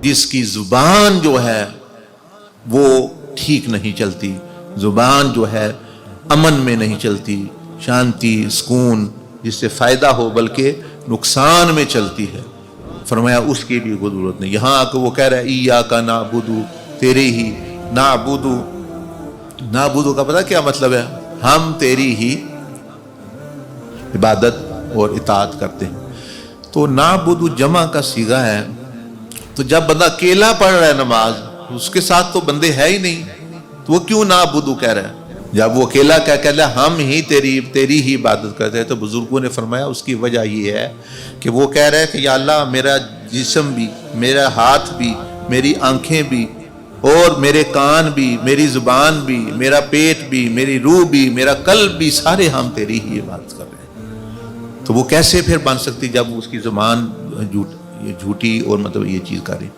جس کی زبان جو ہے وہ ٹھیک نہیں چلتی، زبان جو ہے امن میں نہیں چلتی، شانتی سکون جس سے فائدہ ہو بلکہ نقصان میں چلتی ہے، فرمایا اس کی بھی کوئی ضرورت نہیں۔ یہاں آ کے وہ کہہ رہا ہے ایاک نعبد، تیرے ہی نعبد، نعبد کا پتہ کیا مطلب ہے؟ ہم تیری ہی عبادت اور اطاعت کرتے ہیں۔ تو نعبد جمع کا صیغہ ہے، تو جب بندہ اکیلا پڑھ رہا ہے نماز، اس کے ساتھ تو بندے ہے ہی نہیں، تو وہ کیوں نعبد کہہ رہا ہے؟ جب وہ اکیلا کہہ رہا ہے ہم ہی تیری ہی عبادت کرتے ہیں، تو بزرگوں نے فرمایا اس کی وجہ یہ ہے کہ وہ کہہ رہے ہیں کہ یا اللہ میرا جسم بھی، میرا ہاتھ بھی، میری آنکھیں بھی، اور میرے کان بھی، میری زبان بھی، میرا پیٹ بھی، میری روح بھی، میرا قلب بھی، سارے ہم تیری ہی عبادت کر رہے ہیں۔ تو وہ کیسے پھر بن سکتی جب اس کی زبان جھوٹی اور مطلب یہ چیز کر رہی؟